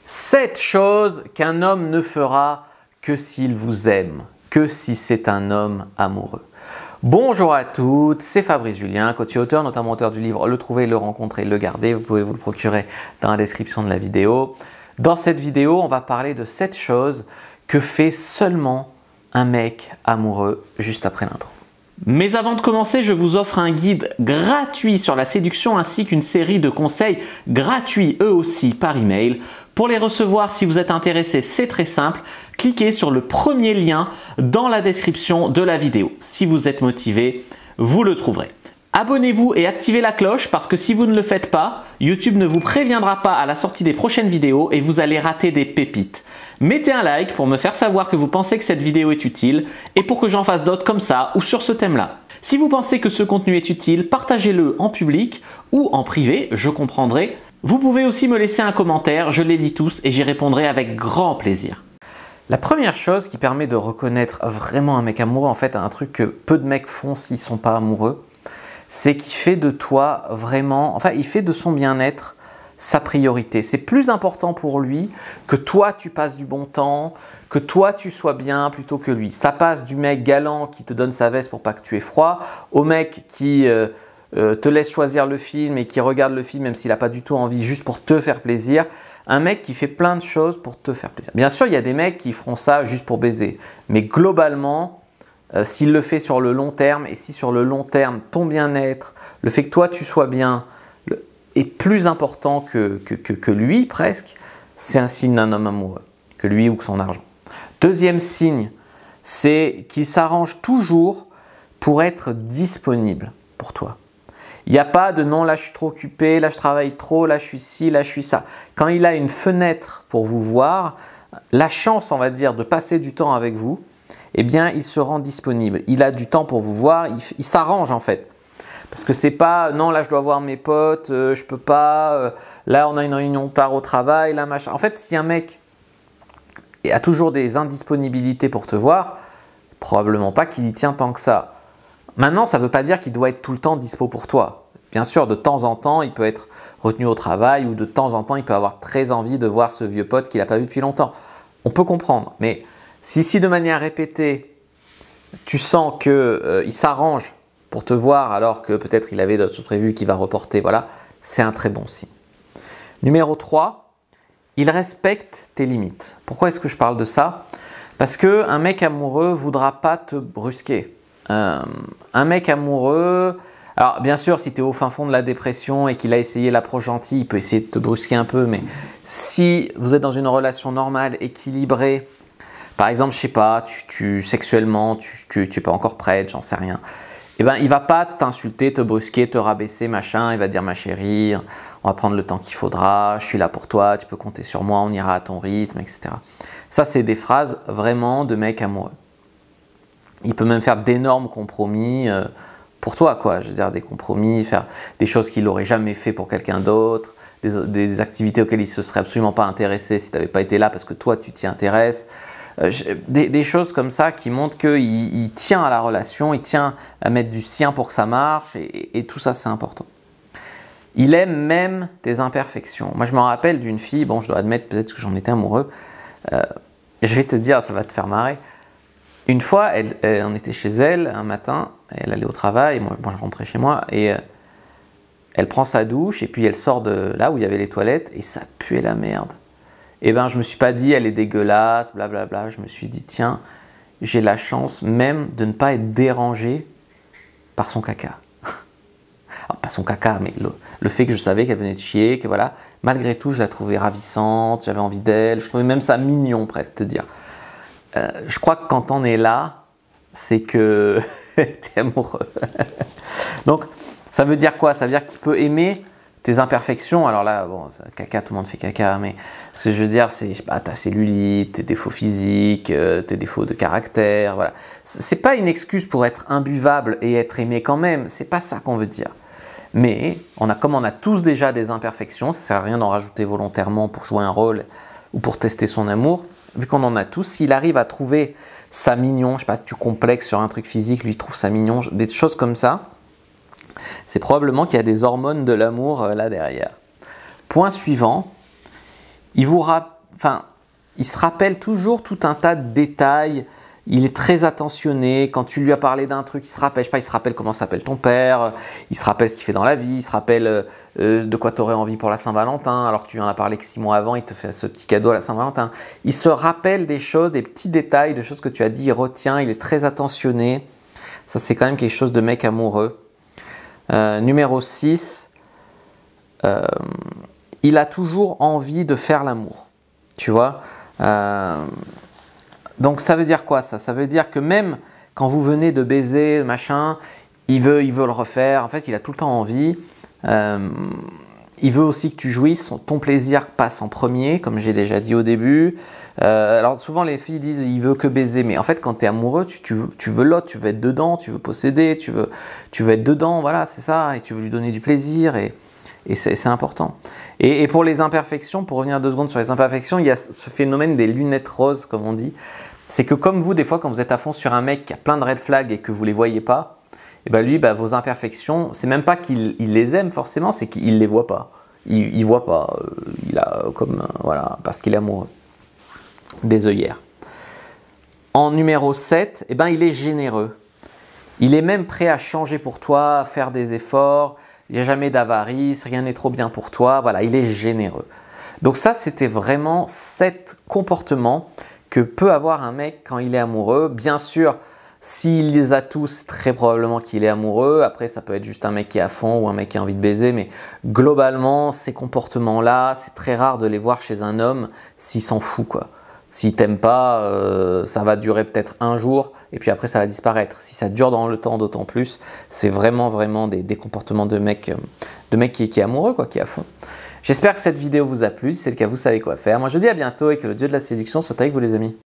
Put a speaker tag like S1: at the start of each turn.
S1: 7 choses qu'un homme ne fera que s'il vous aime, que si c'est un homme amoureux. Bonjour à toutes, c'est Fabrice Julien, coach et auteur, notamment auteur du livre Le trouver, le rencontrer, le garder. Vous pouvez vous le procurer dans la description de la vidéo. Dans cette vidéo, on va parler de 7 choses que fait seulement un mec amoureux juste après l'intro. Mais avant de commencer, je vous offre un guide gratuit sur la séduction ainsi qu'une série de conseils gratuits eux aussi par email. Pour les recevoir, si vous êtes intéressé, c'est très simple. Cliquez sur le premier lien dans la description de la vidéo. Si vous êtes motivé, vous le trouverez. Abonnez-vous et activez la cloche parce que si vous ne le faites pas, YouTube ne vous préviendra pas à la sortie des prochaines vidéos et vous allez rater des pépites. Mettez un like pour me faire savoir que vous pensez que cette vidéo est utile et pour que j'en fasse d'autres comme ça ou sur ce thème-là. Si vous pensez que ce contenu est utile, partagez-le en public ou en privé, je comprendrai. Vous pouvez aussi me laisser un commentaire, je les lis tous et j'y répondrai avec grand plaisir. La première chose qui permet de reconnaître vraiment un mec amoureux, en fait un truc que peu de mecs font s'ils ne sont pas amoureux, c'est qu'il fait de toi vraiment, enfin il fait de son bien-être sa priorité. C'est plus important pour lui que toi tu passes du bon temps, que toi tu sois bien plutôt que lui. Ça passe du mec galant qui te donne sa veste pour pas que tu aies froid, au mec qui te laisse choisir le film et qui regarde le film même s'il n'a pas du tout envie, juste pour te faire plaisir. Un mec qui fait plein de choses pour te faire plaisir. Bien sûr, il y a des mecs qui feront ça juste pour baiser, mais globalement, s'il le fait sur le long terme et si sur le long terme, ton bien-être, le fait que toi tu sois bien est plus important que lui presque, c'est un signe d'un homme amoureux, que lui ou que son argent. Deuxième signe, c'est qu'il s'arrange toujours pour être disponible pour toi. Il n'y a pas de non, là je suis trop occupé, là je travaille trop, là je suis ci, là je suis ça. Quand il a une fenêtre pour vous voir, la chance, on va dire, de passer du temps avec vous, eh bien il se rend disponible. Il a du temps pour vous voir, il s'arrange en fait. Parce que c'est pas non, là je dois voir mes potes, je peux pas, là on a une réunion tard au travail, là machin. En fait, si un mec a toujours des indisponibilités pour te voir, probablement pas qu'il y tient tant que ça. Maintenant, ça ne veut pas dire qu'il doit être tout le temps dispo pour toi. Bien sûr, de temps en temps, il peut être retenu au travail ou de temps en temps, il peut avoir très envie de voir ce vieux pote qu'il n'a pas vu depuis longtemps. On peut comprendre, mais si de manière répétée, tu sens qu'il s'arrange pour te voir alors que peut-être il avait d'autres choses prévues qu'il va reporter, voilà, c'est un très bon signe. Numéro 3, il respecte tes limites. Pourquoi est-ce que je parle de ça? Parce qu'un mec amoureux ne voudra pas te brusquer. Un mec amoureux, alors bien sûr si tu es au fin fond de la dépression et qu'il a essayé l'approche gentille, il peut essayer de te brusquer un peu, mais si vous êtes dans une relation normale, équilibrée, par exemple je sais pas, sexuellement tu n'es pas encore prête, j'en sais rien, eh ben, il ne va pas t'insulter, te brusquer, te rabaisser, machin, il va dire ma chérie, on va prendre le temps qu'il faudra, je suis là pour toi, tu peux compter sur moi, on ira à ton rythme, etc. Ça c'est des phrases vraiment de mec amoureux. Il peut même faire d'énormes compromis pour toi, quoi. Je veux dire, des compromis, faire des choses qu'il n'aurait jamais fait pour quelqu'un d'autre, des activités auxquelles il ne se serait absolument pas intéressé si tu n'avais pas été là parce que toi, tu t'y intéresses. Des choses comme ça qui montrent qu'il tient à la relation, il tient à mettre du sien pour que ça marche et tout ça, c'est important. Il aime même tes imperfections. Moi, je me rappelle d'une fille, bon, je dois admettre peut-être que j'en étais amoureux. Je vais te dire, ça va te faire marrer. Une fois, on était chez elle un matin, elle allait au travail, moi je rentrais chez moi et elle prend sa douche et puis elle sort de là où il y avait les toilettes et ça puait la merde. Et ben je me suis pas dit elle est dégueulasse, blablabla, je me suis dit tiens, j'ai la chance même de ne pas être dérangé par son caca. Alors, pas son caca, mais le fait que je savais qu'elle venait de chier, que voilà, malgré tout je la trouvais ravissante, j'avais envie d'elle, je trouvais même ça mignon presque, te dire. Je crois que quand on est là, c'est que tu es amoureux. Donc, ça veut dire quoi? Ça veut dire qu'il peut aimer tes imperfections. Alors là, bon, caca, tout le monde fait caca, mais ce que je veux dire, c'est ta cellulite, tes défauts physiques, tes défauts de caractère, voilà. C'est pas une excuse pour être imbuvable et être aimé quand même, c'est pas ça qu'on veut dire. Mais, comme on a tous déjà des imperfections, ça sert à rien d'en rajouter volontairement pour jouer un rôle ou pour tester son amour. Vu qu'on en a tous, s'il arrive à trouver ça mignon, je ne sais pas si tu complexes sur un truc physique, lui trouve ça mignon, des choses comme ça, c'est probablement qu'il y a des hormones de l'amour là derrière. Point suivant, enfin, il se rappelle toujours tout un tas de détails. Il est très attentionné. Quand tu lui as parlé d'un truc, il se rappelle, je sais pas, il se rappelle comment s'appelle ton père, il se rappelle ce qu'il fait dans la vie, il se rappelle de quoi tu aurais envie pour la Saint-Valentin, alors que tu lui en as parlé que 6 mois avant, il te fait ce petit cadeau à la Saint-Valentin. Il se rappelle des choses, des petits détails, de choses que tu as dit, il retient, il est très attentionné. Ça, c'est quand même quelque chose de mec amoureux. Numéro 6, il a toujours envie de faire l'amour. Tu vois donc ça veut dire quoi ça? Ça veut dire que même quand vous venez de baiser, machin, il veut le refaire. En fait, il a tout le temps envie. Il veut aussi que tu jouisses. Ton plaisir passe en premier, comme j'ai déjà dit au début. Alors souvent les filles disent il veut que baiser, mais en fait quand tu es amoureux, tu veux l'autre, tu veux être dedans, tu veux posséder, tu veux être dedans, voilà, c'est ça, et tu veux lui donner du plaisir, et c'est important. Et pour les imperfections, pour revenir 2 secondes sur les imperfections, il y a ce phénomène des lunettes roses, comme on dit. C'est que comme vous, des fois, quand vous êtes à fond sur un mec qui a plein de red flags et que vous ne les voyez pas, et ben lui, vos imperfections, c'est même pas qu'il les aime forcément, c'est qu'il ne les voit pas. Il ne voit pas. Il a comme, voilà, parce qu'il est amoureux. Des œillères. En numéro 7, eh ben, il est généreux. Il est même prêt à changer pour toi, à faire des efforts. Il n'y a jamais d'avarice, rien n'est trop bien pour toi. Voilà, il est généreux. Donc ça, c'était vraiment 7 comportements que peut avoir un mec quand il est amoureux. Bien sûr, s'il les a tous, très probablement qu'il est amoureux. Après, ça peut être juste un mec qui est à fond ou un mec qui a envie de baiser. Mais globalement, ces comportements-là, c'est très rare de les voir chez un homme s'il s'en fout, quoi. S'il t'aime pas, ça va durer peut-être un jour et puis après ça va disparaître. Si ça dure dans le temps, d'autant plus, c'est vraiment des comportements de mec qui est amoureux, quoi, qui est à fond. J'espère que cette vidéo vous a plu. Si c'est le cas, vous savez quoi faire. Moi, je vous dis à bientôt et que le dieu de la séduction soit avec vous, les amis.